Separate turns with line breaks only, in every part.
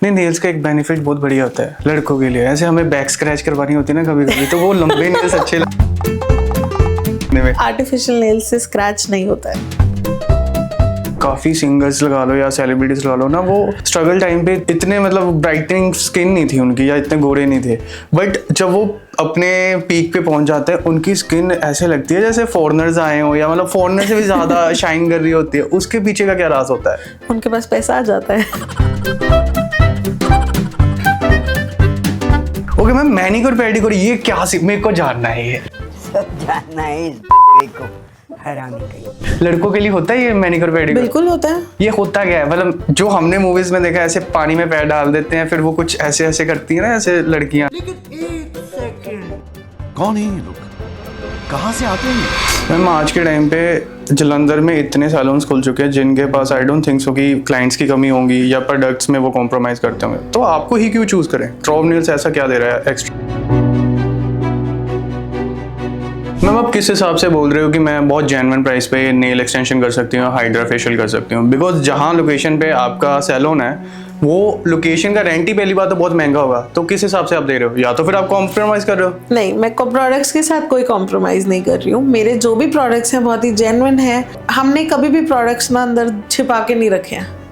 नहीं, नेल्स का एक बेनिफिट बहुत बढ़िया होता है लड़कों के लिए। ऐसे हमें बैक स्क्रैच करवानी होती है ना कभी कभी, तो वो लंबे नेल्स अच्छे लगने में।
आर्टिफिशियल नेल्स से स्क्रैच नहीं होता है।
काफी सिंगर्स लगा लो या सेलिब्रिटीज लगा लो ना, वो स्ट्रगल टाइम पे इतने मतलब ब्राइटनिंग स्किन नहीं थी उनकी या इतने गोरे नहीं थे, बट जब वो अपने पीक पे पहुंच जाते हैं उनकी स्किन ऐसे लगती है जैसे फॉरेनर्स आए हो, या मतलब फॉरेनर से भी ज्यादा शाइन कर रही होती है। उसके पीछे का क्या राज होता है?
उनके पास पैसा आ जाता है।
ओके मैम, मैनिक्योर पेडिक्योर ये क्या मेरे को जानना है। ये
सब जानना है को हरामी कहीं।
लड़कों के लिए होता है ये मैनिक्योर पेडिक्योर?
बिल्कुल होता है।
ये होता क्या है? मतलब जो हमने मूवीज में देखा है, ऐसे पानी में पैर डाल देते हैं, फिर वो कुछ ऐसे ऐसे करती है ना ऐसे लड़कियां।
कौन है ये लोग, कहाँ से आते हैं?
मैम आज के टाइम पे जलंधर में इतने सैलून्स खुल चुके हैं जिनके पास आई डोंट थिंक सो कि क्लाइंट्स की कमी होंगी या प्रोडक्ट्स में वो कॉम्प्रोमाइज करते होंगे, तो आपको ही क्यों चूज करें? ट्रॉव नेल्स ऐसा क्या दे रहा है एक्स्ट्रा? मैम आप किस हिसाब से बोल रहे हो कि मैं बहुत जेन्युइन प्राइस पे नेल एक्सटेंशन कर सकती हूँ, हाइड्रा फेशियल कर सकती हूँ? बिकॉज जहाँ लोकेशन पे आपका सैलून है वो लोकेशन का रेंट ही पहली बात तो बहुत महंगा होगा, तो किस हिसाब से आप दे रहे हो? या तो फिर आप कॉम्प्रोमाइज कर रहे हो?
नहीं, मैं प्रोडक्ट्स के साथ कोई कॉम्प्रोमाइज नहीं कर रही हूँ। मेरे जो भी प्रोडक्ट्स हैं बहुत ही जेन्युइन हैं। हमने कभी भी प्रोडक्ट्स ना अंदर छिपा के नहीं रखे हैं।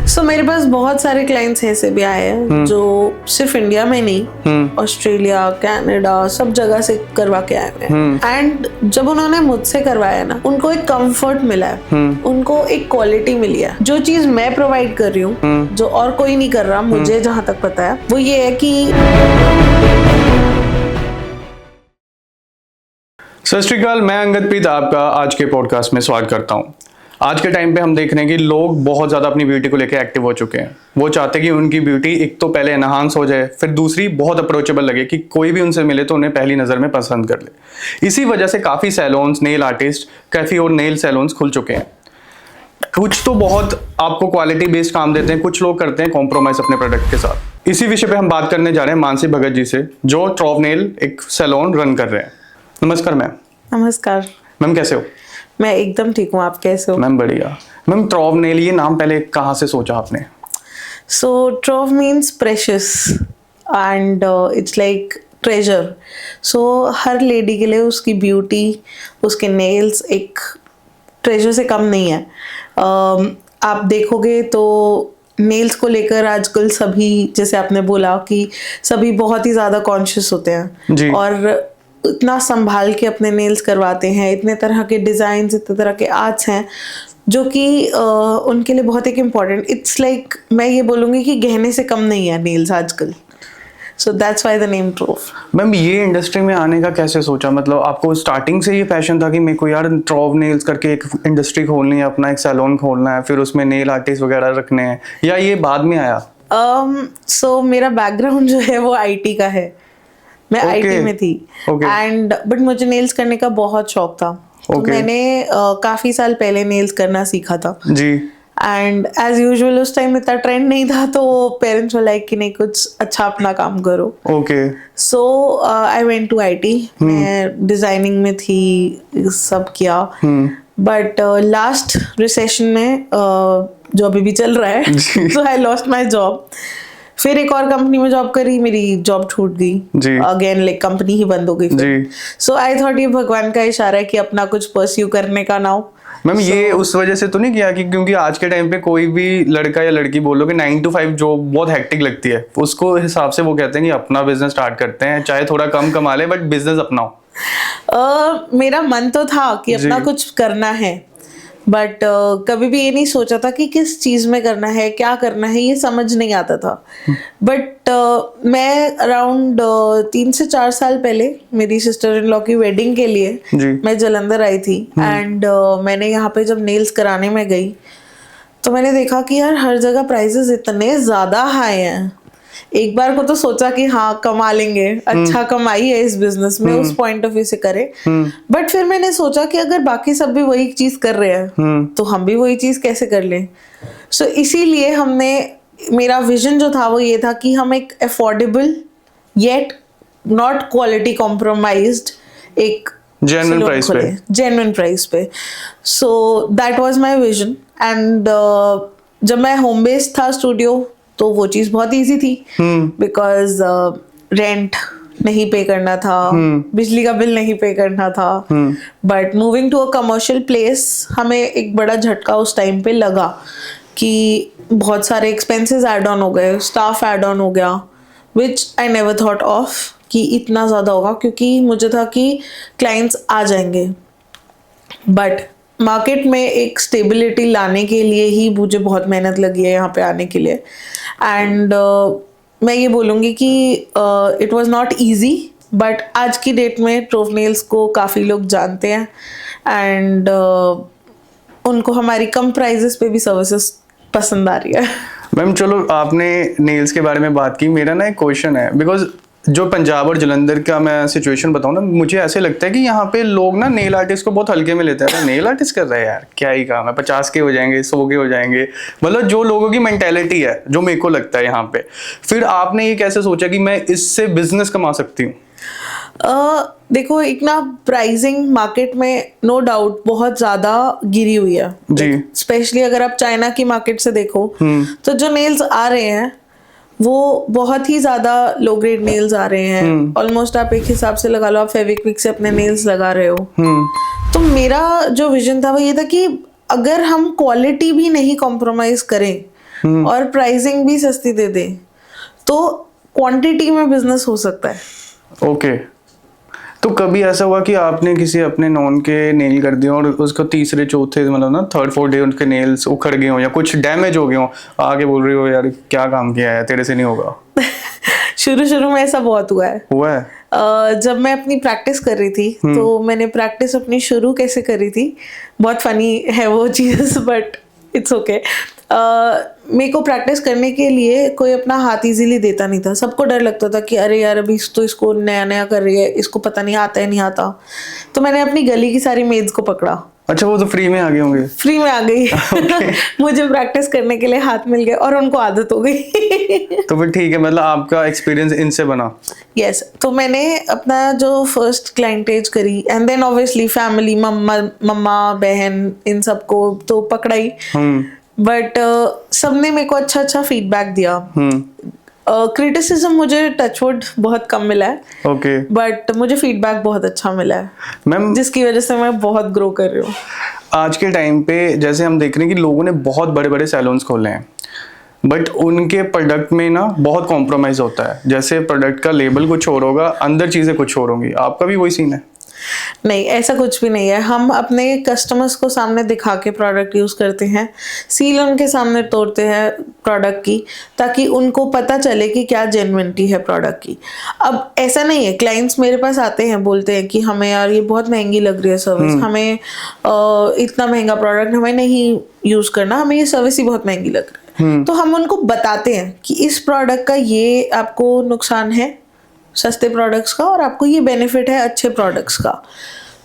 सो मेरे पास बहुत सारे क्लाइंट्स ऐसे भी आए हैं जो सिर्फ इंडिया में नहीं, ऑस्ट्रेलिया, कनाडा, सब जगह से करवा के आए हुए हैं। एंड जब उन्होंने मुझसे करवाया ना, उनको एक कंफर्ट मिला है, उनको एक क्वालिटी मिली है। जो चीज मैं प्रोवाइड कर रही हूँ, जो और कोई नहीं कर रहा, मुझे जहाँ तक पता है, वो ये है कि
सत श्री अकाल, मैं अंगदप्रीत आपका आज के पॉडकास्ट में स्वागत करता हूँ। आज के टाइम पे हम देख रहे हैं कि लोग बहुत ज़्यादा अपनी ब्यूटी को लेकर एक्टिव हो चुके हैं। वो चाहते हैं कि उनकी ब्यूटी एक तो पहले एनहांस हो जाए, फिर दूसरी बहुत अप्रोचेबल लगे, कि कोई भी उनसे मिले तो उन्हें पहली नज़र में पसंद कर ले। इसी वजह से काफ़ी सैलून्स, नेल आर्टिस्ट, कैफे और नेल सैलून्स खुल चुके हैं। कुछ तो बहुत आपको क्वालिटी बेस्ड काम देते हैं, कुछ लोग करते हैं कॉम्प्रोमाइज़ अपने प्रोडक्ट के साथ। इसी विषय पर हम बात करने जा रहे हैं मानसी भगत जी से, जो ट्रॉव नेल एक सैलून रन कर रहे हैं। नमस्कार मैम।
नमस्कार
मैम, कैसे हो?
मैं एकदम ठीक हूँ, आप कैसे हो?
मैम बढ़िया। मैम ट्रॉव नेल ये नाम पहले कहाँ से सोचा आपने?
So trove means precious and it's like treasure. So her lady के लिए उसकी ब्यूटी, उसके नेल्स एक ट्रेजर से कम नहीं है। आप देखोगे तो नेल्स को लेकर आजकल सभी, जैसे आपने बोला कि सभी बहुत ही ज़्यादा कॉन्शियस होते हैं
जी।
और इतना संभाल के अपने नेल्स करवाते हैं। इतने तरह के डिज़ाइंस, इतने तरह के आर्ट्स हैं जो कि उनके लिए बहुत एक इम्पॉर्टेंट, इट्स लाइक मैं ये बोलूँगी कि गहने से कम नहीं है नेल्स आजकल। So that's why the name trove.
Ma'am ये इंडस्ट्री में आने का कैसे सोचा? मतलब आपको स्टार्टिंग से ये पैशन था कि मेरे को यार ट्रॉव नेल्स करके एक इंडस्ट्री खोलनी है, अपना एक सैलून खोलना है, फिर उसमें नेल आर्टिस्ट वगैरह रखने हैं, या ये बाद में आया?
सो मेरा बैकग्राउंड जो है वो आईटी का है। मैं आईटी में थी एंड बट मुझे नेल्स करने का बहुत शौक था। तो मैंने काफी साल पहले नेल्स करना सीखा था
जी।
एंड एज यूजुअल उस टाइम इतना ट्रेंड नहीं था, तो पेरेंट्स वर लाइक कि नहीं, कुछ अच्छा अपना काम करो।
Okay.
So I went to IT. मैं डिजाइनिंग में थी, सब किया, बट लास्ट रिसेशन में जो अभी भी चल रहा है, सो आई लॉस्ट माई जॉब। फिर एक और कंपनी में जॉब करी, मेरी जॉब छूट गई अगेन, लाइक कंपनी ही बंद हो गई। सो आई थॉट ये भगवान का इशारा है कि अपना कुछ परस्यू करने का ना हो।
मैम ये उस वजह से तो नहीं किया कि क्योंकि आज के टाइम पे कोई भी लड़का या लड़की बोलो कि 9 to 5 जॉब बहुत हेक्टिक लगती है, उसको हिसाब से वो कहते हैं कि अपना बिजनेस स्टार्ट करते हैं, चाहे थोड़ा कम कमा ले बट बिजनेस अपनाओ।
मेरा मन तो था कि अपना कुछ करना है, बट कभी भी ये नहीं सोचा था कि किस चीज़ में करना है, क्या करना है, ये समझ नहीं आता था। बट मैं अराउंड 3 से 4 साल पहले मेरी सिस्टर इन लॉ की वेडिंग के लिए मैं जलंधर आई थी एंड मैंने यहाँ पे जब नेल्स कराने में गई तो मैंने देखा कि यार हर जगह प्राइसेस इतने ज़्यादा हाई हैं। एक बार को तो सोचा कि हाँ कमा लेंगे, अच्छा कमाई है इस बिजनेस में, उस पॉइंट ऑफ व्यू से करे। बट फिर मैंने सोचा कि अगर बाकी सब भी वही चीज कर रहे हैं तो हम भी वही चीज कैसे कर लें। सो इसीलिए हमने, मेरा विजन जो था वो ये था कि हम एक affordable yet not quality compromised एक जेन्युइन प्राइस पे। So that was my vision and जब मैं होम बेस्ड था स्टूडियो तो वो चीज़ बहुत इजी थी, बिकॉज रेंट नहीं पे करना था, बिजली का बिल नहीं पे करना था। But moving to a commercial place हमें एक बड़ा झटका उस टाइम पे लगा कि बहुत सारे एक्सपेंसेस ऐड ऑन हो गए, स्टाफ ऐड ऑन हो गया, विच आई नेवर थॉट ऑफ कि इतना ज़्यादा होगा, क्योंकि मुझे था कि क्लाइंट्स आ जाएंगे। बट मार्केट में एक स्टेबिलिटी लाने के लिए ही मुझे बहुत मेहनत लगी है यहाँ पे आने के लिए। एंड मैं ये बोलूँगी कि it was not easy, but आज की डेट में ट्रोव नेल्स को काफ़ी लोग जानते हैं एंड उनको हमारी कम प्राइजेस पे भी सर्विसेज पसंद आ रही है।
मैम चलो आपने नेल्स के बारे में बात की, मेरा ना एक क्वेश्चन है, बिकॉज जो पंजाब और जलंधर का मैं सिचुएशन बताऊँ ना, मुझे ऐसे लगता है कि यहाँ पे लोग ना नेल आर्टिस्ट को बहुत हल्के में लेते हैं। नेल आर्टिस्ट कर रहा है यार, क्या ही काम है, 50 के हो जाएंगे, 100 के हो जाएंगे, मतलब जो लोगों की मेंटेलिटी है, जो मेरे को लगता है यहाँ पे। फिर आपने ये कैसे सोचा कि मैं इससे बिजनेस कमा सकती हूँ?
देखो, एक ना प्राइसिंग मार्केट में नो डाउट बहुत ज्यादा गिरी हुई है
जी।
स्पेशली अगर आप चाइना की मार्केट से देखो तो जो नेल्स आ रहे हैं वो बहुत ही ज्यादा लो ग्रेड नेल्स आ रहे हैं। ऑलमोस्ट आप एक हिसाब से लगा लो, आप फेविक्विक से अपने नेल्स लगा रहे हो। तो मेरा जो विजन था वो ये था कि अगर हम क्वालिटी भी नहीं कॉम्प्रोमाइज करें और प्राइसिंग भी सस्ती दे दें तो क्वांटिटी में बिजनेस हो सकता है।
ओके। तो कभी ऐसा हुआ कि आपने किसी अपने नॉन के नेल कर दिए और उसको तीसरे चौथे मतलब ना थर्ड फोर्थ डे उनके नेल्स उखड़ गए हो या कुछ डैमेज हो गए हो, आगे बोल रही हो यार क्या काम किया है, तेरे से नहीं होगा?
शुरू में ऐसा बहुत हुआ है। जब मैं अपनी प्रैक्टिस कर रही थी तो मैंने प्रैक्टिस अपनी शुरू कैसे करी थी, बहुत फनी है वो चीज़, बट इट्स ओके। मेरे को प्रैक्टिस करने के लिए कोई अपना हाथ इजीली देता नहीं था। सबको डर लगता था कि अरे यार अभी तो इसको नया नया कर रही है, इसको पता नहीं आता है नहीं आता। तो मैंने अपनी गली की सारी मेड्स को पकड़ा।
अच्छा, वो तो फ्री में आ गए होंगे?
फ्री में आ गई। मुझे प्रैक्टिस करने के लिए हाथ मिल गए और उनको आदत हो गई।
तो फिर ठीक है, मतलब आपका एक्सपीरियंस इनसे बना?
यस। तो मैंने अपना जो फर्स्ट क्लाइंटेज करी एंड देन ऑब्वियसली फैमिली, मम्मा बहन, इन सबको तो पकड़ा ही। बट सबने मेरे को अच्छा फीडबैक दिया। क्रिटिसिज्म मुझे टचवुड बहुत कम मिला है,
ओके, बट
मुझे फीडबैक बहुत अच्छा मिला है
मैम,
जिसकी वजह से मैं बहुत ग्रो कर रही हूँ।
आज के टाइम पे जैसे हम देख रहे हैं कि लोगों ने बहुत बड़े बड़े सैलून्स खोले हैं, बट उनके प्रोडक्ट में ना बहुत कॉम्प्रोमाइज होता है। जैसे प्रोडक्ट का लेबल कुछ और होगा, अंदर चीजें कुछ और होंगी। आपका भी वही सीन है?
नहीं, ऐसा कुछ भी नहीं है। हम अपने कस्टमर्स को सामने दिखा के प्रोडक्ट यूज करते हैं, सील उनके सामने तोड़ते हैं प्रोडक्ट की, ताकि उनको पता चले कि क्या जेन्युइनिटी है प्रोडक्ट की। अब ऐसा नहीं है, क्लाइंट्स मेरे पास आते हैं, बोलते हैं कि हमें यार ये बहुत महंगी लग रही है सर्विस, हमें इतना महंगा प्रोडक्ट हमें नहीं यूज करना, हमें ये सर्विस ही बहुत महंगी लग रही है। तो हम उनको बताते हैं कि इस प्रोडक्ट का ये आपको नुकसान है सस्ते प्रोडक्ट्स का और आपको ये बेनिफिट है अच्छे प्रोडक्ट्स का।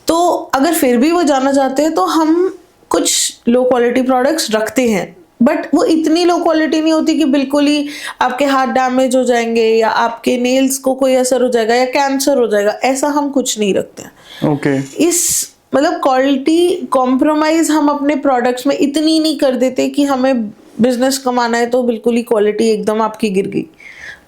तो अगर फिर भी वो जाना चाहते हैं तो हम कुछ लो क्वालिटी प्रोडक्ट्स रखते हैं, बट वो इतनी लो क्वालिटी नहीं होती कि बिल्कुल ही आपके हाथ डैमेज हो जाएंगे या आपके नेल्स को कोई असर हो जाएगा या कैंसर हो जाएगा, ऐसा हम कुछ नहीं रखते हैं।
ओके।
इस मतलब क्वालिटी कॉम्प्रोमाइज हम अपने प्रोडक्ट्स में इतनी नहीं कर देते कि हमें बिजनेस कमाना है तो बिल्कुल ही क्वालिटी एकदम आपकी गिर गई,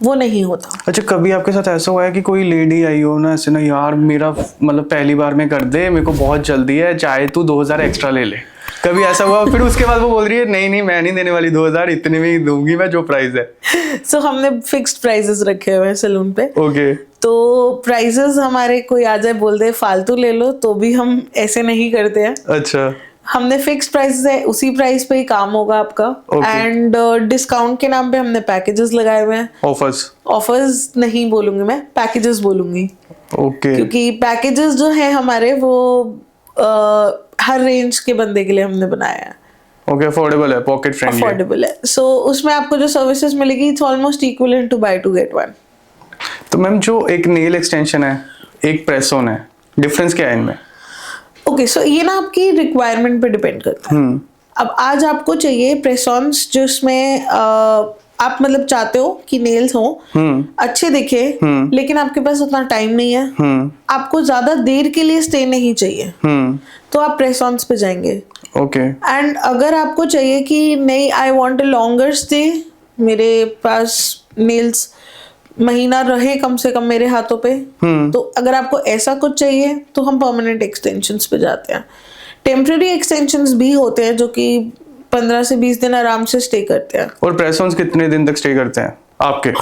वो नहीं होता।
अच्छा, कभी आपके साथ ऐसा हुआ है कि कोई लेडी आई हो ना ऐसे ना, यार मेरा मतलब पहली बार में कर दे, मेरे को बहुत जल्दी है, चाहे तू 2000 एक्स्ट्रा ले ले, कभी ऐसा हुआ? फिर उसके बाद वो बोल रही है नहीं मैं नहीं देने वाली 2000, इतने में ही दूंगी मैं जो प्राइस है।
सो हमने फिक्स्ड प्राइसेस रखे हुए हैं सैलून पे।
ओके।
तो प्राइसेस हमारे कोई आ जाए बोल दे फालतू ले लो तो भी हम ऐसे नहीं करते हैं।
अच्छा।
हमने फिक्स प्राइस है, उसी प्राइस पे ही काम होगा आपका। एंड डिस्काउंट के नाम पे हमने पैकेजेस लगाए हुए हैं। ऑफर्स नहीं बोलूंगी मैं, पैकेजेस बोलूंगी।
ओके।
क्योंकि पैकेजेस जो है हमारे वो हर रेंज के बंदे के लिए हमने बनाया है।
ओके, अफोर्डेबल है, पॉकेट फ्रेंडली,
अफोर्डेबल है। सो उसमें आपको जो सर्विसेज मिलेगी it's almost equivalent to buy two get one.
तो मैम जो एक नेल एक्सटेंशन है, एक प्रेस ऑन है, डिफरेंस क्या है इनमें?
ओके, सो ये ना आपकी रिक्वायरमेंट पे डिपेंड करता है। अब आज आपको चाहिए प्रेस ऑन्स जिसमें आप मतलब चाहते हो कि नेल्स हो अच्छे दिखे, लेकिन आपके पास उतना टाइम नहीं है, आपको ज्यादा देर के लिए स्टे नहीं चाहिए, तो आप प्रेस ऑन्स पे जाएंगे।
ओके
एंड अगर आपको चाहिए कि नहीं, I want a longer stay, मेरे पास नेल्स महीना रहे कम से कम मेरे हाथों पे, तो अगर आपको ऐसा कुछ चाहिए तो हम परमानेंट एक्सटेंशंस पे जाते हैं। टेम्पररी एक्सटेंशंस भी होते हैं जो कि 15 से 20 दिन आराम से स्टे करते हैं।
और प्रेस ऑन्स कितने दिन तक स्टे करते हैं आपके?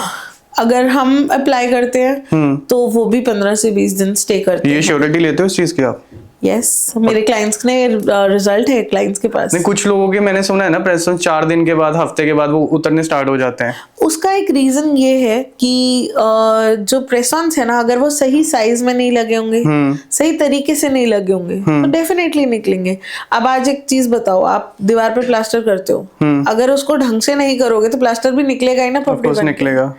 अगर हम अप्लाई करते हैं तो वो भी 15 से 20 दिन स्टे करते हैं।
ये श्योरिटी लेते हो इस चीज की आप?
यस, मेरे क्लाइंट्स ने रिजल्ट है क्लाइंट्स के पास।
नहीं, कुछ लोगों के मैंने सुना है ना, प्रेस ऑन 4 दिन के बाद, हफ्ते के बाद वो उतरने स्टार्ट हो जाते हैं।
उसका एक रीजन ये है कि जो प्रेस ऑन्स है ना, अगर वो सही साइज में नहीं लगे होंगे, सही तरीके से नहीं लगे होंगे, तो डेफिनेटली निकलेंगे। अब आज एक चीज बताओ, आप दीवार पे प्लास्टर करते हो, अगर उसको ढंग से नहीं करोगे तो प्लास्टर भी निकलेगा ही ना,
ऑफ कोर्स निकलेगा।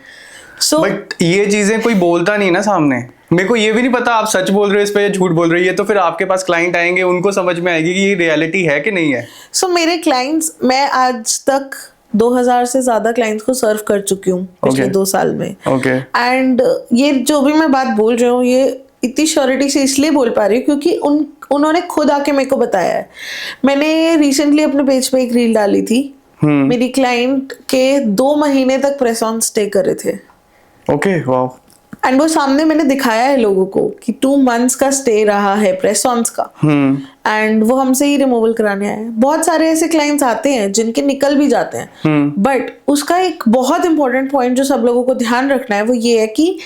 सो
बट ये चीजें कोई बोलता नहीं ना सामने। मेरे को ये भी नहीं पता आप सच बोल रहे हो इस पे या झूठ बोल रहे हो। ये तो फिर आपके पास क्लाइंट आएंगे, उनको समझ में आएगी कि ये रियलिटी है कि नहीं है।
सो मेरे क्लाइंट्स, मैं आज तक 2000 से ज्यादा क्लाइंट्स को सर्व कर चुकी हूँ पिछले 2 साल में।
ओके
एंड ये जो भी मैं बात बोल रही हूँ, ये इतनी श्योरिटी से इसलिए बोल पा रही हूँ क्योंकि उन्होंने खुद आके मेरे को बताया है। मैंने रिसेंटली अपने पेज पे एक रील डाली थी, मेरी क्लाइंट के 2 महीने तक प्रेस ऑन स्टे कर रहे थे।
Okay wow.
एंड वो सामने मैंने दिखाया है लोगों को कि 2 months का स्टे रहा है प्रेस ऑन्स का, एंड वो हमसे ही रिमूवल कराने आए हैं। बहुत सारे ऐसे क्लाइंट्स आते हैं जिनके निकल भी जाते हैं, बट उसका एक बहुत इंपॉर्टेंट पॉइंट जो सब लोगों को ध्यान रखना है वो ये है कि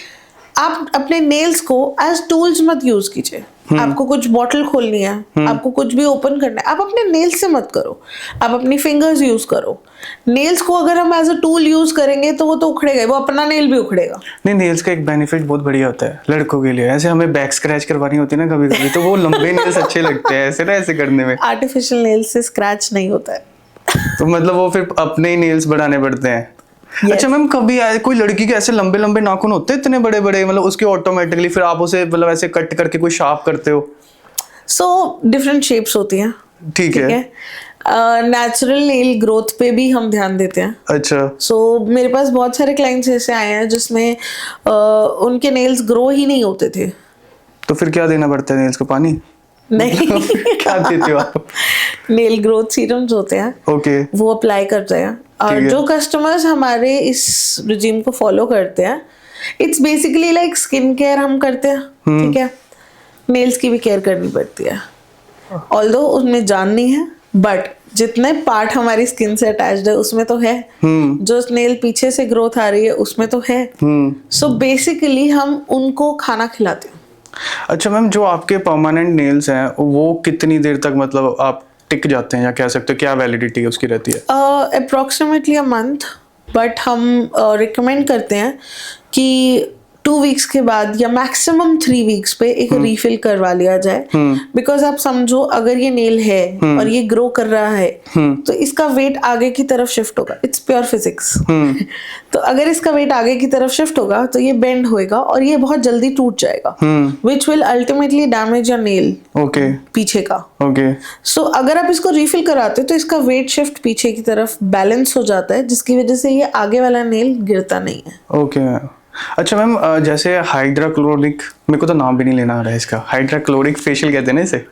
आप अपने नेल्स को एज टूल्स मत यूज कीजिए। आपको कुछ बॉटल खोलनी है, आपको कुछ भी ओपन करना है, आप अपने नेल्स से मत करो, आप अपनी फिंगर्स यूज करो। नेल्स को अगर हम एज अ टूल यूज करेंगे तो वो तो उखड़ेगा, वो अपना नेल भी उखड़ेगा।
नहीं, नेल्स का एक बेनिफिट बहुत बढ़िया होता है लड़कों के लिए। ऐसे हमें बैक स्क्रैच करवानी होती है ना कभी कभी, तो वो लंबे नेल्स अच्छे लगते हैं ऐसे ना, ऐसे करने में।
आर्टिफिशियल नेल्स से स्क्रैच नहीं होता है।
तो मतलब वो फिर अपने ही नेल्स बढ़ाने पड़ते हैं।
Yes.
अच्छा मैम, कभी कोई लड़की के ऐसे लंबे लंबे नाखून होते हैं इतने बड़े बड़े, मतलब उसके ऑटोमेटिकली फिर आप उसे मतलब ऐसे कट करके कोई शार्प करते हो?
सो डिफरेंट शेप्स होती हैं,
ठीक है।
नेचुरल नेल ग्रोथ पे भी हम ध्यान देते हैं।
अच्छा।
सो मेरे पास बहुत सारे क्लाइंट्स ऐसे आए हैं जिसमें उनके नेल्स ग्रो ही नहीं होते थे।
तो फिर क्या देना पड़ता है नेल्स को? पानी?
नहीं
क्या देते हो आप?
नेल ग्रोथ सीरम्स होते हैं,
ओके
वो अप्लाई करते हैं। और जो कस्टमर्स हमारे इस रिजीम को फॉलो करते हैं, it's basically like skin care हम करते हैं, ठीक है। नेल्स की भी केयर करनी पड़ती है, ऑल्दो उसमें जान नहीं है, बट जितने पार्ट हमारी स्किन से अटैच्ड है उसमें तो है, जो नेल पीछे से ग्रोथ आ रही है उसमें तो है। सो बेसिकली हम उनको खाना खिलाते हैं।
अच्छा मैम, जो आपके परमानेंट नेल्स हैं वो कितनी देर तक मतलब आप टिक जाते हैं, या कह सकते हो क्या वैलिडिटी उसकी रहती है?
अप्रोक्सीमेटली अ मंथ, बट हम रिकमेंड करते हैं कि 2 वीक्स के बाद या मैक्सिमम 3 वीक्स पे एक रीफिल करवा लिया जाए। बिकॉज आप समझो, अगर ये नेल है और ये ग्रो कर रहा है तो इसका वेट आगे की तरफ शिफ्ट होगा। It's pure physics. तो अगर इसका वेट आगे की तरफ शिफ्ट होगा तो ये बेंड होएगा और ये बहुत जल्दी टूट जाएगा, which will ultimately damage your nail.
Okay
पीछे का।
ओके।
सो अगर आप इसको रीफिल कराते हो तो इसका वेट शिफ्ट पीछे की तरफ बैलेंस हो जाता है, जिसकी वजह से ये आगे वाला नेल गिरता नहीं है।
ओके। अच्छा मैम, जैसे हाइड्राक्लोरिक, मेरे को तो नाम भी नहीं लेना आ रहा है इसका, हाइड्राक्लोरिक फेशियल कहते हैं ना इसे?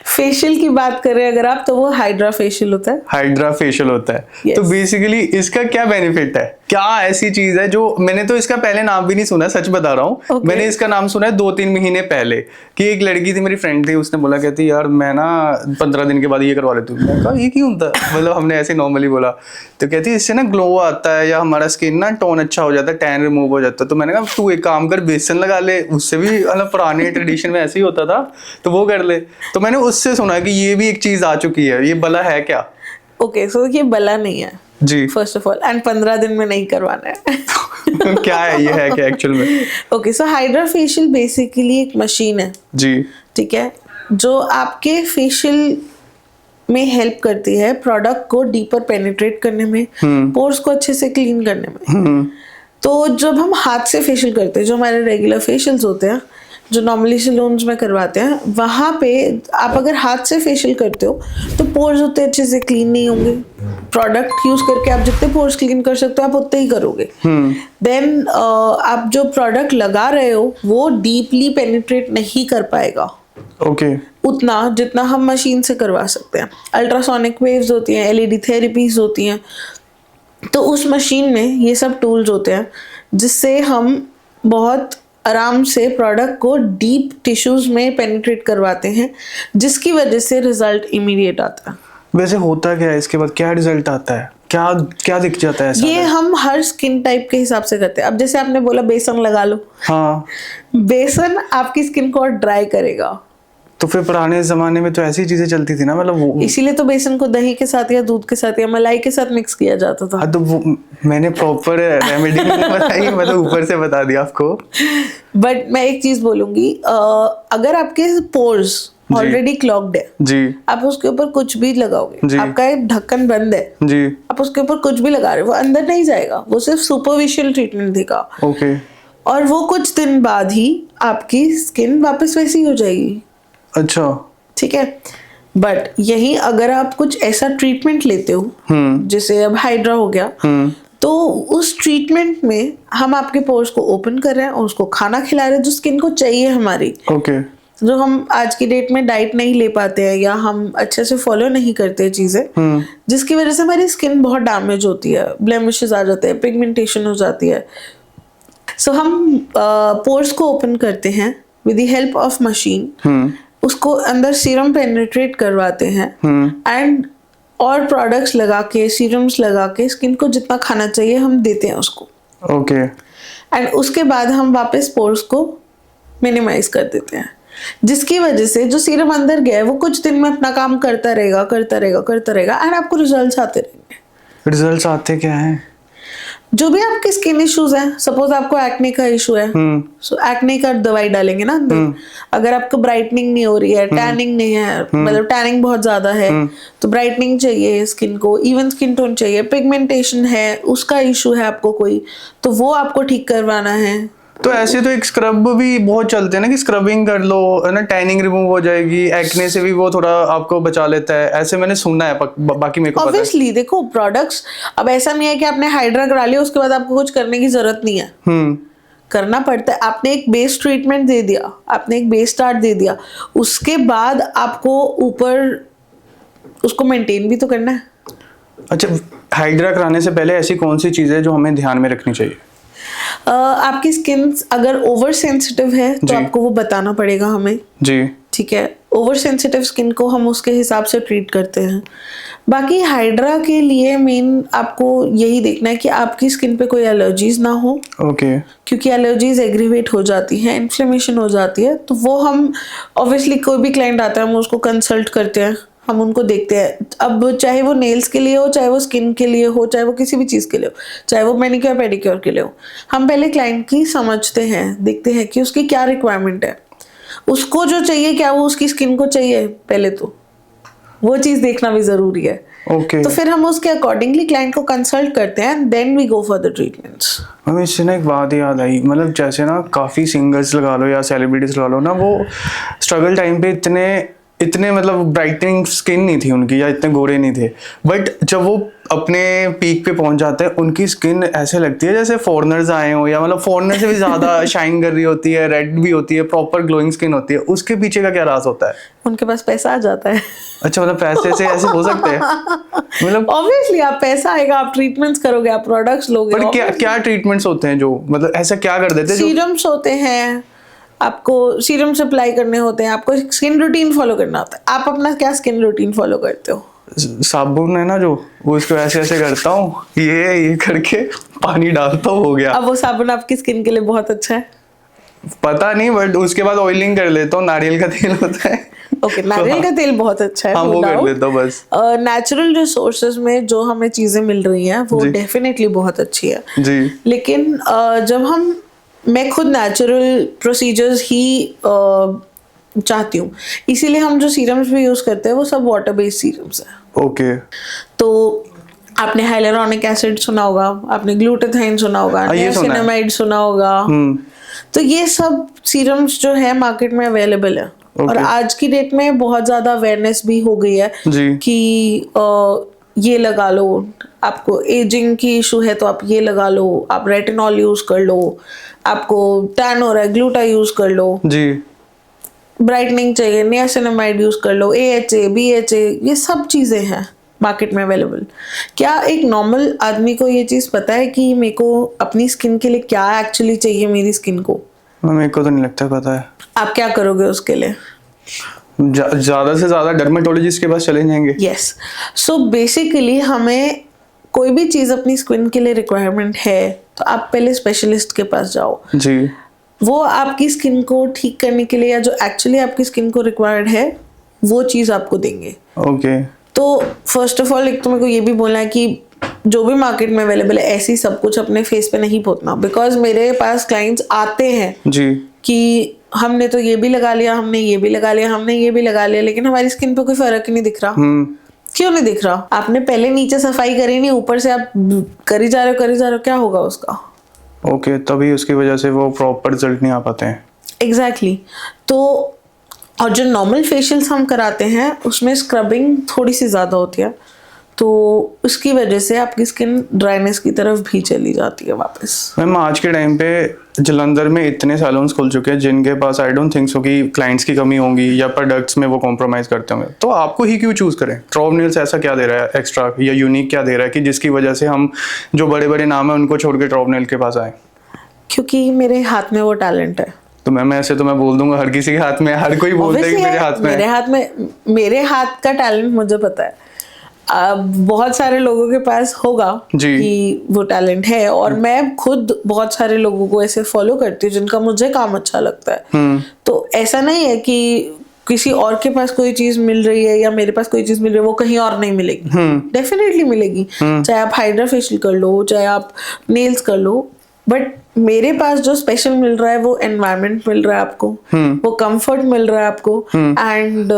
फेशियल की बात करें अगर आप, तो वो हाइड्रा फेशियल होता है।
हाइड्रा फेशियल होता है।
Yes.
तो बेसिकली इसका क्या बेनिफिट है? क्या ऐसी चीज है जो मैंने तो इसका पहले नाम भी नहीं सुना, सच बता रहा हूँ।
Okay.
मैंने इसका नाम सुना है 2-3 महीने पहले, कि एक लड़की थी, मेरी फ्रेंड थी, उसने बोला, कहती यार मैं ना 15 दिन के बाद ये करवा लेती हूँ। मैं कहा ये क्यों होता है? मतलब हमने ऐसे नॉर्मली बोला, तो कहती इससे ना ग्लो आता है, या हमारा स्किन ना टोन अच्छा हो जाता है, टैन रिमूव हो जाता है। तो मैंने कहा तू एक काम कर, बेसन लगा ले, उससे भी मतलब पुराने ट्रेडिशन में ऐसे ही होता था, तो वो कर ले। तो मैंने उससे सुना कि ये भी एक चीज आ चुकी है, ये बला है क्या?
ओके, सो ये बला नहीं है
जी।
फर्स्ट ऑफ ऑल, एंड 15 दिन में नहीं करवाना है।
क्या है, ये है क्या एक्चुअल में?
ओके, सो हाइड्रा फेशियल बेसिकली एक मशीन है,
जी।
ठीक है, जो आपके फेशियल में हेल्प करती है प्रोडक्ट को डीपर पेनिट्रेट करने में, पोर्स को अच्छे से क्लीन करने में। तो जब हम हाथ से फेशियल करते हैं, जो हमारे रेगुलर फेशियल्स होते हैं, जो नॉर्मली सैलून्स में करवाते हैं, वहाँ पे आप अगर हाथ से फेशियल करते हो तो पोर्स उतने अच्छे से क्लीन नहीं होंगे। प्रोडक्ट यूज करके आप जितने पोर्स क्लीन कर सकते हो आप उतने ही करोगे। देन आप जो प्रोडक्ट लगा रहे हो वो डीपली पेनिट्रेट नहीं कर पाएगा
ओके
उतना जितना हम मशीन से करवा सकते हैं। अल्ट्रासोनिक वेव्स होती हैं, एलईडी थेरेपीज होती हैं, तो उस मशीन में ये सब टूल्स होते हैं जिससे हम बहुत आराम से प्रोडक्ट को डीप टिश्यूज में पेनिट्रेट करवाते हैं, जिसकी वजह से रिजल्ट इमीडिएट आता है।
वैसे होता क्या है इसके बाद, क्या रिजल्ट आता है, क्या क्या दिख जाता है ऐसा?
ये हम हर स्किन टाइप के हिसाब से करते हैं। अब जैसे आपने बोला बेसन लगा लो,
हाँ,
बेसन आपकी स्किन को और ड्राई करेगा।
तो फिर पुराने जमाने में तो ऐसी चीजें चलती थी ना, मतलब वो
इसीलिए तो बेसन को दही के साथ या दूध के साथ या मलाई के साथ मिक्स किया जाता था।
हाँ, तो वो मैंने प्रॉपर रेमेडी नहीं बताई, मतलब ऊपर से बता दिया आपको।
बट मैं एक चीज बोलूंगी, अगर आपके पोर्स ऑलरेडी क्लॉग्ड है,
जी
आप उसके ऊपर कुछ भी लगाओगे,
जी।
आपका एक ढक्कन बंद है,
जी
आप उसके ऊपर कुछ भी लगा रहे हो, वो अंदर नहीं जाएगा, वो सिर्फ सुपरफिशियल ट्रीटमेंट देगा।
ओके,
और वो कुछ दिन बाद ही आपकी स्किन वापस वैसी हो जाएगी।
अच्छा,
ठीक है। बट यही अगर आप कुछ ऐसा ट्रीटमेंट लेते हो, जैसे अब हाइड्रा हो गया, तो उस ट्रीटमेंट में हम आपके पोर्स को ओपन कर रहे हैं और उसको खाना खिला रहे हैं जो स्किन को चाहिए हमारी।
ओके,
जो हम आज की डेट में डाइट नहीं ले पाते हैं या हम अच्छे से फॉलो नहीं करते चीजें, जिसकी वजह से हमारी स्किन बहुत डैमेज होती है, ब्लेमिशेस आ जाते हैं, पिगमेंटेशन हो जाती है। सो हम पोर्स को ओपन करते हैं with the help of machine, उसको अंदर सीरम पेनिट्रेट करवाते हैं एंड और प्रोडक्ट्स लगा के, सीरम्स लगा के स्किन को जितना खाना चाहिए हम देते हैं उसको।
ओके,
एंड उसके बाद हम वापस पोर्स को मिनिमाइज कर देते हैं, जिसकी वजह से जो सीरम अंदर गया है वो कुछ दिन में अपना काम करता रहेगा एंड आपको रिजल्ट्स आते रहेंगे।
रिजल्ट्स आते क्या हैं?
जो भी आपके स्किन इश्यूज हैं, सपोज आपको एक्ने का इशू है, सो एक्ने का दवाई डालेंगे ना अंदर। अगर आपको ब्राइटनिंग नहीं हो रही है, टैनिंग नहीं है, मतलब टैनिंग बहुत ज्यादा है, तो ब्राइटनिंग चाहिए स्किन को, इवन स्किन टोन चाहिए, पिगमेंटेशन है, उसका इशू है आपको कोई, तो वो आपको ठीक करवाना है।
तो ऐसे तो एक स्क्रब भी बहुत चलते हैं ना, कि स्क्रबिंग कर लो है ना, टैनिंग रिमूव हो जाएगी, एक्ने से भी वो थोड़ा आपको बचा लेता है, ऐसे मैंने सुना है, बाकी मेरे को पता है।
ऑब्वियसली देखो प्रोडक्ट्स, अब ऐसा नहीं है कि आपने हाइड्रा करा लिया उसके बाद आपको कुछ करने की जरूरत नहीं है, करना पड़ता है। आपने एक बेस ट्रीटमेंट दे दिया, आपने एक बेस स्टार्ट दे दिया, उसके बाद आपको ऊपर उसको मेंटेन भी तो करना है।
अच्छा, हाइड्रा कराने से पहले ऐसी कौन सी चीजें जो हमें ध्यान में रखनी चाहिए?
आपकी स्किन अगर ओवर सेंसिटिव है तो आपको वो बताना पड़ेगा हमें,
जी,
ठीक है। ओवर सेंसिटिव स्किन को हम उसके हिसाब से ट्रीट करते हैं। बाकी हाइड्रा के लिए मेन आपको यही देखना है कि आपकी स्किन पे कोई एलर्जीज ना हो,
ओके,
क्योंकि एलर्जीज एग्रीवेट हो जाती हैं, इन्फ्लेमेशन हो जाती है, तो वो हम ऑब्वियसली कोई भी क्लाइंट आता है हम उसको कंसल्ट करते हैं, हम उनको देखते हैं। अब चाहे वो नेल्स के लिए हो, चाहे वो स्किन के लिए हो, चाहे वो किसी भी चीज़ के लिए हो, चाहे वो मैनिक्योर पेडिक्योर के लिए हो, हम पहले क्लाइंट की समझते हैं, देखते हैं कि उसकी क्या रिक्वायरमेंट है, उसको जो चाहिए क्या वो उसकी स्किन को चाहिए, पहले तो वो चीज़ देखना भी ज़रूरी है।
ओके।
तो फिर हम उसके अकॉर्डिंगली क्लाइंट को कंसल्ट करते हैं, then we go for the treatments.
हमें इससे ना एक बात याद आई, मतलब जैसे ना काफ़ी सिंगर्स लगा लो या सेलिब्रिटीज लगा लो ना, वो स्ट्रगल टाइम पे इतने मतलब ब्राइटनिंग स्किन नहीं थी उनकी, या इतने गोरे नहीं थे, बट जब वो अपने पीक पे पहुंच जाते हैं उनकी स्किन ऐसे लगती है जैसे फॉरेनर्स आए हो, या मतलब फॉरेनर से भी ज़्यादा शाइन कर रही होती है, रेड भी होती है, प्रॉपर ग्लोइंग स्किन होती है। उसके पीछे का क्या राज होता है?
उनके पास पैसा आ जाता है।
अच्छा, मतलब पैसे से ऐसे हो सकते हैं? मतलब
ऑब्वियसली आप पैसा आएगा, आप ट्रीटमेंट्स करोगे, आप प्रोडक्ट्स लोगे।
पर क्या ट्रीटमेंट्स होते हैं जो मतलब ऐसा क्या कर देते हैं?
सीरम्स होते हैं, आपको सीरम अप्लाई करने होते हैं, आपको स्किन रूटीन फॉलो करना होता है। आप अपना क्या स्किन रूटीन फॉलो करते हो?
साबुन है ना जो, वो इसको ऐसे ऐसे करता हूँ, ये करके पानी डालता हूँ, हो गया।
अब वो साबुन आपकी स्किन के लिए बहुत अच्छा है,
पता नहीं, बट उसके बाद ऑयलिंग कर लेता हूँ, नारियल का तेल होता है।
ओके, नारियल का तेल बहुत अच्छा है,
हाँ, वो कर लेता हूँ बस।
नेचुरल रिसोर्सेज में जो हमें चीजें मिल रही हैं वो डेफिनेटली बहुत अच्छी है
जी।
लेकिन जब मैं खुद नेचुरल प्रोसीजर्स ही चाहती हूँ, इसीलिए हम जो सीरम्स भी यूज करते हैं वो सब वाटर बेस्ड सीरम्स हैं।
ओके।
तो आपने हाइलुरोनिक एसिड सुना होगा, आपने ग्लूटाथाइन सुना होगा, नियासिनामाइड सुना होगा, तो ये सब सीरम्स जो है मार्केट में अवेलेबल है। और आज की डेट में बहुत ज्यादा अवेयरनेस भी हो गई है कि ये लगा लो, आपको एजिंग की इशू है तो आप ये लगा लो, आप रेटिनॉल यूज कर लो, आपको टैन हो रहा है ग्लूटा यूज कर लो
जी।
ब्राइटनिंग चाहिए, नियासिनामाइड यूज कर लो, AHA BHA, ये सब चीजें हैं मार्केट में अवेलेबल। क्या एक नॉर्मल आदमी को ये चीज पता है कि मेरे को अपनी स्किन के लिए क्या एक्चुअली चाहिए मेरी स्किन को?
मेरे को तो नहीं लगता पता है।
आप क्या करोगे उसके लिए?
ज्यादा से ज्यादा डर्मेटोलॉजिस्ट के पास चले जाएंगे।
यस, सो बेसिकली हमें कोई भी चीज अपनी स्किन के लिए रिक्वायरमेंट है तो आप पहले स्पेशलिस्ट के पास जाओ।
जी।
वो आपकी स्किन को ठीक करने के लिए या जो एक्चुअली आपकी स्किन को रिक्वायर्ड है वो चीज आपको देंगे।
ओके।
तो फर्स्ट ऑफ ऑल एक तो मेरे को ये भी बोलना है कि जो भी मार्केट में अवेलेबल है ऐसी सब कुछ अपने फेस पे नहीं पोतना, बिकॉज मेरे पास क्लाइंट्स आते हैं
जी
कि हमने तो ये भी लगा लिया, हमने ये भी लगा लिया, हमने ये भी लगा लिया, लेकिन हमारी स्किन पे कोई फर्क ही नहीं दिख रहा। क्यों नहीं दिख रहा? आपने पहले नीचे सफाई करी नहीं, ऊपर से आप करी जा रहे हो, क्या होगा उसका?
ओके, तभी उसकी वजह से वो प्रॉपर रिजल्ट नहीं आ पाते हैं।
एग्जैक्टली। तो और जो नॉर्मल फेशियल्स हम कराते हैं उसमें स्क्रबिंग थोड़ी सी ज़्यादा होती है, तो उसकी वजह से आपकी स्किन ड्राइनेस की तरफ भी चली जाती है वापस।
मैम आज के टाइम पे जलंधर में इतने सैलून्स खुल चुके हैं जिनके पास आई डोंट थिंक सो कि क्लाइंट्स की कमी होंगी या प्रोडक्ट्स में वो कॉम्प्रोमाइज़ करते होंगे, तो आपको ही क्यों चूज़ करें? ट्रॉव नेल्स ऐसा क्या दे रहा है एक्स्ट्रा या यूनिक क्या दे रहा है कि जिसकी वजह से हम जो बड़े बड़े नाम है उनको छोड़ के ट्रॉव नेल के पास आए?
क्योंकि मेरे हाथ में वो टैलेंट है।
तो मैम ऐसे तो मैं बोल दूंगा हर किसी के हाथ में, हर कोई बोलता है कि मेरे हाथ में।
मेरे हाथ का टैलेंट मुझे पता है। बहुत सारे लोगों के पास होगा कि वो टैलेंट है, और मैं खुद बहुत सारे लोगों को ऐसे फॉलो करती हूँ जिनका मुझे काम अच्छा लगता है। तो ऐसा नहीं है कि किसी और के पास कोई चीज मिल रही है या मेरे पास कोई चीज मिल रही है वो कहीं और नहीं मिलेगी। डेफिनेटली मिलेगी, चाहे आप हाइड्रा फेशियल कर लो, चाहे आप नेल्स कर लो, बट मेरे पास जो स्पेशल मिल रहा है वो एनवायरनमेंट मिल रहा है आपको, वो कंफर्ट मिल रहा है आपको, एंड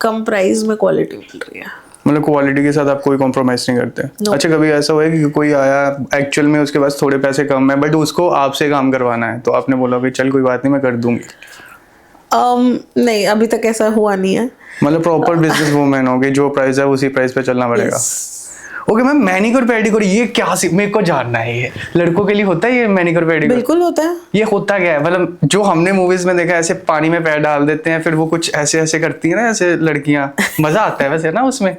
कम प्राइस में क्वालिटी मिल रही है।
मतलब क्वालिटी के साथ आप कोई कॉम्प्रोमाइज नहीं करते?
No.
अच्छा, कभी ऐसा हुआ है कि कोई आया एक्चुअल में उसके पास थोड़े पैसे कम है बट उसको आपसे काम करवाना है, तो आपने बोला कि चल कोई बात नहीं मैं कर दूंगी?
नहीं, अभी तक ऐसा हुआ नहीं है।
मतलब प्रॉपर बिजनेस वूमेन होगी, जो प्राइस है उसी प्राइस पे चलना पड़ेगा। ओके मैम, मैनिक्योर पेडिक्योर ये क्या मेरे को जानना है, ये लड़कों के लिए होता है ये मैनिक्योर पेडिक्योर?
बिल्कुल होता है।
ये होता क्या है? मतलब जो हमने मूवीज में देखा है ऐसे पानी में पैर डाल देते हैं फिर वो कुछ ऐसे ऐसे करती है ना ऐसे लड़कियां, मजा आता है वैसे ना उसमें,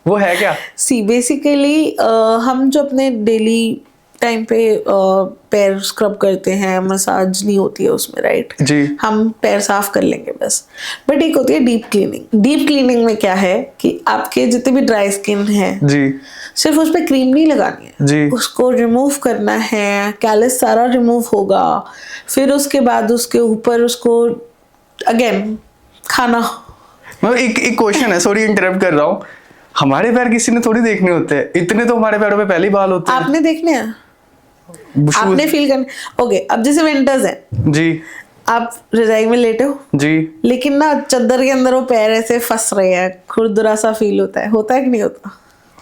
वो है क्या?
बेसिकली हम जो अपने डेली टाइम पे पैर स्क्रब करते हैं, मसाज नहीं होती है उसमें, राइट
जी।
हम पैर साफ कर लेंगे बस, बट एक होती है डीप क्लीनिंग। डीप क्लीनिंग में क्या है कि आपके जितने भी ड्राई स्किन है
जी,
सिर्फ उस पर क्रीम नहीं लगानी है
जी,
उसको रिमूव करना है, कैलस सारा रिमूव होगा, फिर उसके बाद उसके ऊपर उसको अगेन खाना।
मतलब एक क्वेश्चन है, सॉरी इंटरप्ट कर रहा हूँ, हमारे पैर किसी ने थोड़ी देखने होते हैं, इतने तो हमारे पैरों पे पहले ही बाल होते हैं।
आपने देखने हैं, आपने फील करने। ओके, अब जैसे विंटर्स है
जी,
आप रजाई में लेटे हो
जी,
लेकिन ना चादर के अंदर वो पैर ऐसे फंस रहे हैं, खुरदुरा सा फील होता है कि नहीं होता?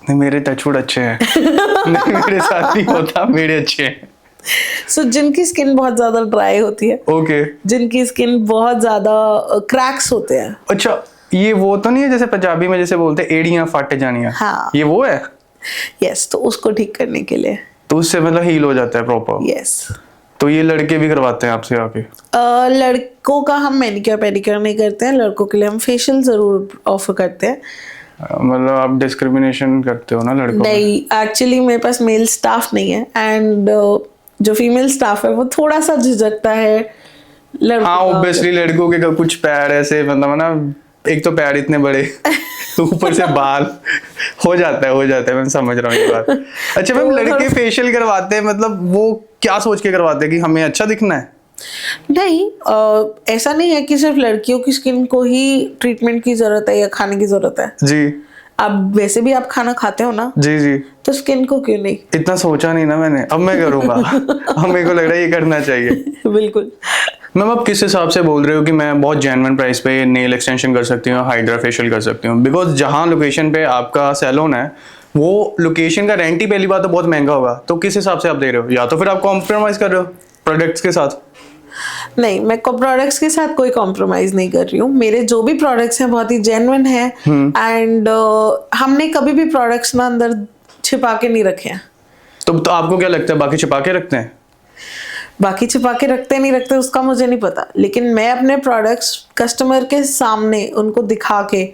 नहीं, मेरे टचवुड अच्छे हैं नहीं मेरे साथ नहीं होता, मेरे अच्छे हैं।
सो जिनकी स्किन बहुत ज्यादा ड्राई होती है,
ओके,
जिनकी स्किन बहुत ज्यादा क्रैक्स होते हैं।
अच्छा, ये वो तो नहीं है जैसे पंजाबी में जैसे बोलते हैं एड़ियां फाटे जानियां?
हाँ,
ये वो है।
यस, तो उसको ठीक करने के लिए
तो उससे मतलब हील हो जाता है प्रॉपर?
यस।
तो ये लड़के भी करवाते हैं आपसे आके?
लड़कों का हम मैनिक्योर पेडिक्योर नहीं करते हैं, लड़कों के लिए हम फेशियल जरूर ऑफर करते हैं।
मतलब आप डिस्क्रिमिनेशन करते हो ना लड़कों?
नहीं, एक्चुअली मेरे पास मेल स्टाफ नहीं है, एंड जो फीमेल स्टाफ है वो थोड़ा सा झिझकता है लड़कों।
हाँ, ऑब्वियसली लड़कों के कुछ पैर ऐसे मतलब ना, एक तो पैर इतने बड़े ऊपर से बाल हो जाता है, मैं समझ रहा हूँ ये बात। अच्छा मैम, लड़के फेशियल करवाते हैं मतलब वो क्या सोच के करवाते हैं कि हमें अच्छा दिखना है?
नहीं, ऐसा नहीं है कि सिर्फ लड़कियों की स्किन को ही ट्रीटमेंट की जरूरत है या खाने की जरूरत है
जी।
अब वैसे भी आप खाना खाते हो ना?
जी जी।
तो स्किन को क्यों नहीं?
इतना सोचा नहीं ना मैंने, अब मैं करूंगा अब मेरे को लग रहा है ये करना चाहिए।
बिल्कुल।
मैम आप किस हिसाब से बोल रहे हो कि मैं बहुत जेन्युइन प्राइस पे नेल एक्सटेंशन कर सकती हूँ, हाइड्रा फेशियल कर सकती हूँ? बिकॉज जहाँ लोकेशन पे आपका सैलून है वो लोकेशन का रेंट ही पहली बात तो बहुत महंगा होगा, तो किस हिसाब से आप दे रहे हो? या तो फिर आप कॉम्प्रोमाइज कर रहे हो प्रोडक्ट्स के साथ?
नहीं, मैं प्रोडक्ट्स के साथ कोई कॉम्प्रोमाइज नहीं कर रही हूँ। मेरे जो भी प्रोडक्ट्स हैं बहुत ही जेन्युइन है, एंड हमने कभी भी प्रोडक्ट्स ना अंदर छिपा के नहीं रखे हैं।
तो आपको क्या लगता है बाकी छिपा के रखते हैं?
बाकी छिपा के रखते नहीं रखते उसका मुझे नहीं पता, लेकिन मैं अपने प्रोडक्ट्स कस्टमर के सामने उनको दिखा के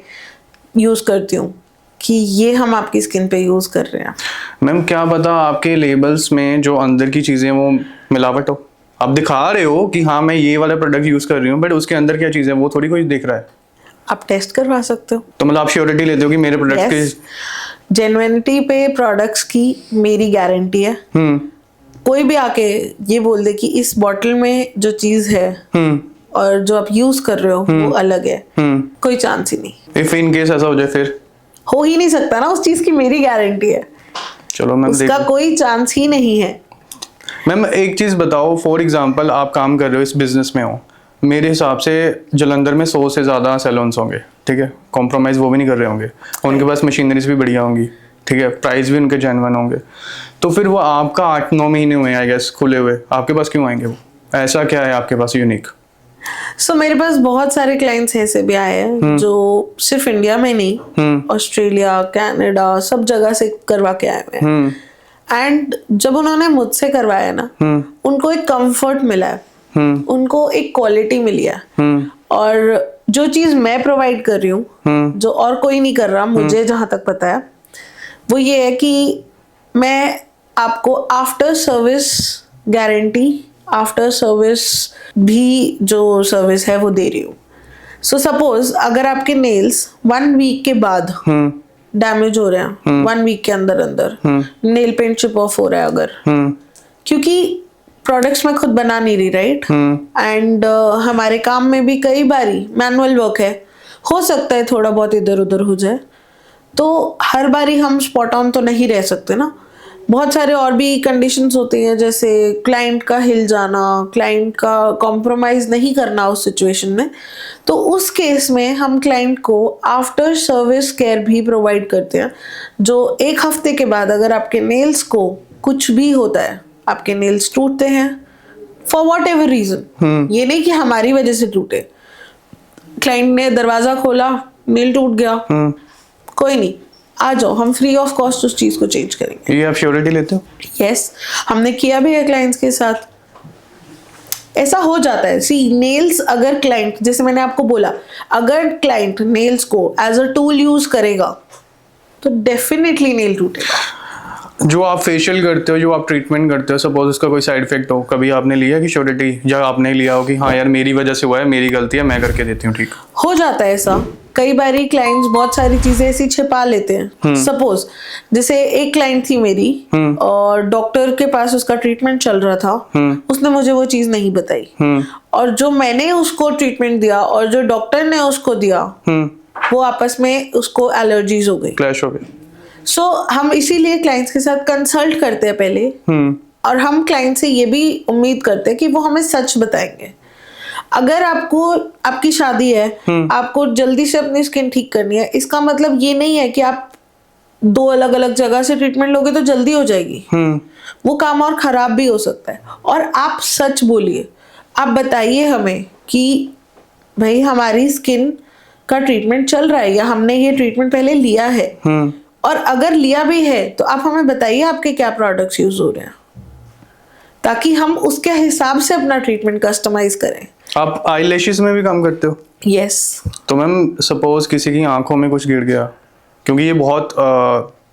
यूज करती हूँ कि ये हम आपकी स्किन पे यूज कर रहे हैं।
मैम क्या पता आपके लेबल्स में जो अंदर की चीजें वो मिलावट हो, आप दिखा रहे हो कि हाँ मैं ये वाला प्रोडक्ट यूज कर रही हूँ, बट उसके अंदर क्या चीजें वो थोड़ी कोई देख रहा है।
आप टेस्ट करवा सकते हो।
तो मतलब आप श्योरिटी लेते हो कि मेरे प्रोडक्ट की
जेन्युइनिटी पे प्रोडक्ट्स की मेरी गारंटी है। कोई भी आके ये बोल दे कि इस बॉटल में जो चीज है और जो आप यूज कर रहे हो वो अलग है, कोई चांस ही नहीं।
इफ इन केस ऐसा हो जाए फिर
हो ही नहीं सकता ना, उस चीज की मेरी गारंटी है,
चलो मैम
उसका कोई चांस ही नहीं है।
मैम एक चीज बताओ, फॉर एग्जांपल आप काम कर रहे हो, इस बिजनेस में हो, मेरे हिसाब से जलंधर में 100 से ज़्यादा सैलून्स होंगे, ठीक है, कॉम्प्रोमाइज़ वो भी नहीं कर रहे होंगे, उनके पास मशीनरीज भी बढ़िया होंगी, ठीक है, प्राइस भी उनके जेन्युइन होंगे, तो फिर वो आपका 8-9 महीने हुए आई गेस खुले हुए, आपके पास क्यों आएंगे? वो ऐसा क्या है आपके पास यूनिक?
मेरे पास बहुत सारे क्लाइंट्स ऐसे भी आए हैं जो सिर्फ इंडिया में नहीं, ऑस्ट्रेलिया, कनाडा, सब जगह से करवा के आए हुए हैं। एंड जब उन्होंने मुझसे करवाया ना, उनको एक कंफर्ट मिला है, उनको एक क्वालिटी मिली है, और जो चीज मैं प्रोवाइड कर रही हूँ, जो और कोई नहीं कर रहा मुझे जहां तक पता है, वो ये है कि मैं आपको after service guarantee, after service भी जो सर्विस है वो दे रही हूँ। सो सपोज अगर आपके नेल्स 1 वीक के बाद डैमेज हो रहे हैं, 1 वीक के अंदर अंदर नेल पेंट चिप ऑफ हो रहा है अगर, क्योंकि प्रोडक्ट्स मैं खुद बना नहीं रही, राइट, एंड हमारे काम में भी कई बारी मैनुअल वर्क है, हो सकता है थोड़ा बहुत इधर उधर हो जाए, तो हर बारी हम स्पॉट ऑन तो नहीं रह सकते ना। बहुत सारे और भी कंडीशंस होती हैं, जैसे क्लाइंट का हिल जाना, क्लाइंट का कॉम्प्रोमाइज नहीं करना उस सिचुएशन में, तो उस केस में हम क्लाइंट को आफ्टर सर्विस केयर भी प्रोवाइड करते हैं, जो 1 हफ्ते के बाद अगर आपके नेल्स को कुछ भी होता है, आपके नेल्स टूटते हैं फॉर वॉट एवर रीजन, ये नहीं कि हमारी वजह से टूटे, क्लाइंट ने दरवाजा खोला नेल टूट गया, कोई नहीं, आ जाओ, हम फ्री ऑफ कॉस्ट उस चीज को चेंज करेंगे।
ये आप श्योरिटी लेते हो?
यस, हमने किया भी है क्लाइंट्स के साथ, ऐसा हो जाता है। सी नेल्स, अगर क्लाइंट, जैसे मैंने आपको बोला, अगर क्लाइंट नेल्स को एज अ टूल यूज करेगा तो डेफिनेटली नेल टूटेगा।
जो आप फेशियल करते हो, जो आप ट्रीटमेंट करते हो, सपोज उसका कोई साइड इफेक्ट हो, कभी आपने लिया कि श्योरिटी, या आपने लिया हो कि हाँ यार मेरी वजह से हुआ है, मेरी गलती है, मैं करके देती हूँ, ठीक
हो जाता है ऐसा। कई बारी क्लाइंट्स बहुत सारी चीजें ऐसी छिपा लेते हैं। सपोज जैसे एक क्लाइंट थी मेरी, और डॉक्टर के पास उसका ट्रीटमेंट चल रहा था, उसने मुझे वो चीज नहीं बताई, और जो मैंने उसको ट्रीटमेंट दिया और जो डॉक्टर ने उसको दिया, वो आपस में उसको एलर्जीज हो गई,
क्लैश हो गई।
सो हम इसीलिए क्लाइंट्स के साथ कंसल्ट करते हैं पहले, और हम क्लाइंट से ये भी उम्मीद करते हैं कि वो हमें सच बताएंगे। अगर आपको, आपकी शादी है, आपको जल्दी से अपनी स्किन ठीक करनी है, इसका मतलब ये नहीं है कि आप 2 अलग अलग जगह से ट्रीटमेंट लोगे तो जल्दी हो जाएगी, वो काम और खराब भी हो सकता है। और आप सच बोलिए, आप बताइए हमें कि भाई हमारी स्किन का ट्रीटमेंट चल रहा है, या हमने ये ट्रीटमेंट पहले लिया है, और अगर लिया भी है तो आप हमें बताइए आपके क्या प्रोडक्ट्स यूज हो रहे हैं, ताकि हम उसके हिसाब से अपना ट्रीटमेंट कस्टमाइज करें।
आप आई लैशेस में भी काम करते हो?
यस।
तो मैम सपोज किसी की आंखों में कुछ गिर गया, क्योंकि ये बहुत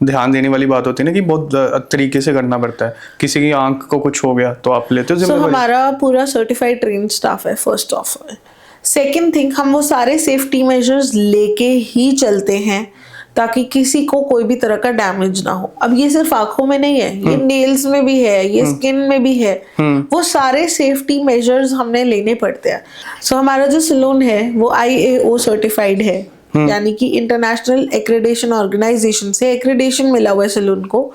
ध्यान देने वाली बात होती है ना, कि बहुत तरीके से करना पड़ता है, किसी की आंख को कुछ हो गया तो आप लेते हो जिम्मेदारी?
हमारा पूरा सर्टिफाइड ट्रेन स्टाफ है, first of all. Second thing, हम वो सारे सेफ्टी मेजर्स लेके ही चलते हैं ताकि किसी को कोई भी तरह का डैमेज ना हो। अब ये सिर्फ आंखों में नहीं है, ये नेल्स में भी है, ये स्किन में भी है, वो सारे सेफ्टी मेजर्स हमने लेने पड़ते हैं। सो हमारा जो सैलून है वो IAO सर्टिफाइड है, यानी कि इंटरनेशनल एक्रेडिटेशन ऑर्गेनाइजेशन से एक्रेडिटेशन मिला हुआ है सैलून को।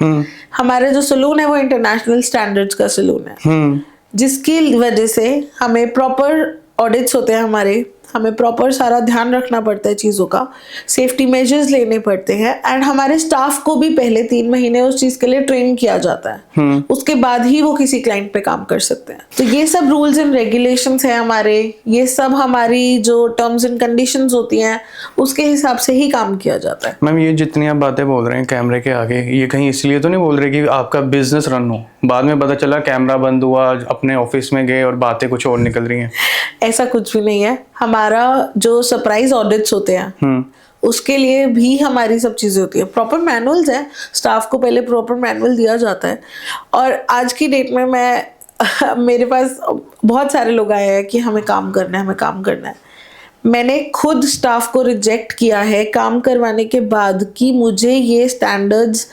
हमारा जो सैलून है वो इंटरनेशनल स्टैंडर्ड्स का सैलून है, जिसकी वजह से हमें प्रॉपर ऑडिट्स होते हैं हमारे, हमें प्रॉपर सारा ध्यान रखना पड़ता है चीज़ों का, सेफ्टी मेजर्स लेने पड़ते हैं, एंड हमारे स्टाफ को भी पहले 3 महीने उस चीज़ के लिए ट्रेन किया जाता है, उसके बाद ही वो किसी क्लाइंट पे काम कर सकते हैं। तो ये सब रूल्स एंड रेगुलेशंस है हमारे, ये सब हमारी जो टर्म्स एंड कंडीशंस होती हैं उसके हिसाब से ही काम किया जाता है।
मैम, ये जितनी आप बातें बोल रहे हैं कैमरे के आगे, ये कहीं इसलिए तो नहीं बोल रहे कि आपका बिजनेस रन हो, बाद में पता चला कैमरा बंद हुआ, अपने ऑफिस में गए और बातें कुछ और निकल रही हैं?
ऐसा कुछ भी नहीं है। हमारा जो सरप्राइज ऑडिट्स होते हैं उसके लिए भी हमारी सब चीज़ें होती है, प्रॉपर मैनुअल्स है, स्टाफ को पहले प्रॉपर मैनुअल दिया जाता है। और आज की डेट में मेरे पास बहुत सारे लोग आए हैं कि हमें काम करना है, हमें काम करना है। मैंने खुद स्टाफ को रिजेक्ट किया है काम करवाने के बाद कि मुझे ये स्टैंडर्ड्स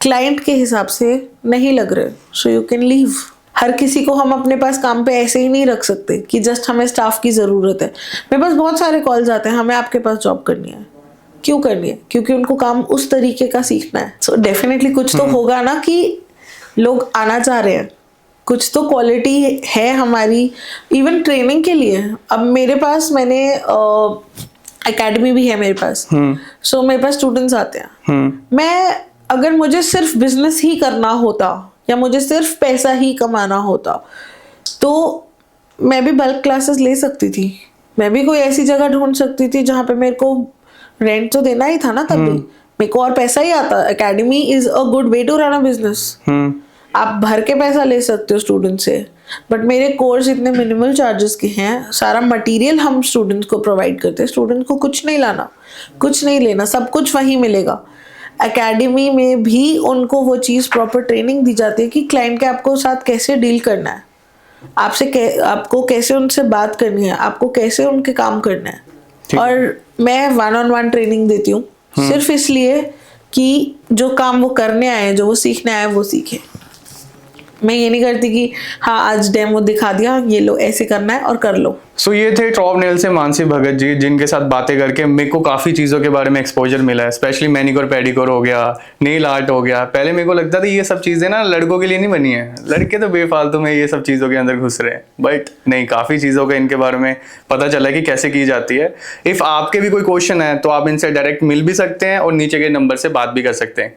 क्लाइंट के हिसाब से नहीं लग रहे, सो यू कैन लीव। हर किसी को हम अपने पास काम पे ऐसे ही नहीं रख सकते कि जस्ट हमें स्टाफ की ज़रूरत है। मेरे पास बहुत सारे कॉल्स आते हैं, हमें आपके पास जॉब करनी है। क्यों करनी है? क्योंकि उनको काम उस तरीके का सीखना है। सो डेफिनेटली कुछ तो होगा ना कि लोग आना चाह रहे हैं, कुछ तो क्वालिटी है हमारी, इवन ट्रेनिंग के लिए। अब मेरे पास एकेडमी भी है मेरे पास, सो मेरे पास स्टूडेंट्स आते हैं। मैं अगर मुझे सिर्फ बिजनेस ही करना होता या मुझे सिर्फ पैसा ही कमाना होता तो मैं भी बल्क क्लासेस ले सकती थी, मैं भी कोई ऐसी जगह ढूंढ सकती थी जहाँ पे मेरे को रेंट तो देना ही था ना, तब भी मेरे को और पैसा ही आता। Academy is a good way to run a business. आप भर के पैसा ले सकते हो स्टूडेंट से, बट मेरे कोर्स इतने मिनिमल चार्जेस के हैं, सारा मटेरियल हम स्टूडेंट्स को प्रोवाइड करते हैं, स्टूडेंट को कुछ नहीं लाना, कुछ नहीं लेना, सब कुछ वहीं मिलेगा। एकेडमी में भी उनको वो चीज़ प्रॉपर ट्रेनिंग दी जाती है कि क्लाइंट के आपको साथ कैसे डील करना है, आपको कैसे उनसे बात करनी है, आपको कैसे उनके काम करना है। और मैं 1-on-1 ट्रेनिंग देती हूँ सिर्फ इसलिए कि जो काम वो करने आए, जो वो सीखने आए, वो सीखे। मैं ये नहीं करती कि हाँ आज डेमो दिखा दिया, ये लो ऐसे करना है और कर लो।
सो ये थे टॉप नेल से मानसी भगत जी, जिनके साथ बातें करके मेरे को काफ़ी चीज़ों के बारे में एक्सपोजर मिला है, स्पेशली मैनिक्योर पेडिक्योर हो गया, नेल आर्ट हो गया। पहले मेरे को लगता था ये सब चीज़ें ना लड़कों के लिए नहीं बनी है, लड़के तो बेफालतू में ये सब चीज़ों के अंदर घुस रहे हैं, बट नहीं, काफ़ी चीज़ों का इनके बारे में पता चला कि कैसे की जाती है। इफ़ आपके भी कोई क्वेश्चन है तो आप इनसे डायरेक्ट मिल भी सकते हैं और नीचे के नंबर से बात भी कर सकते हैं।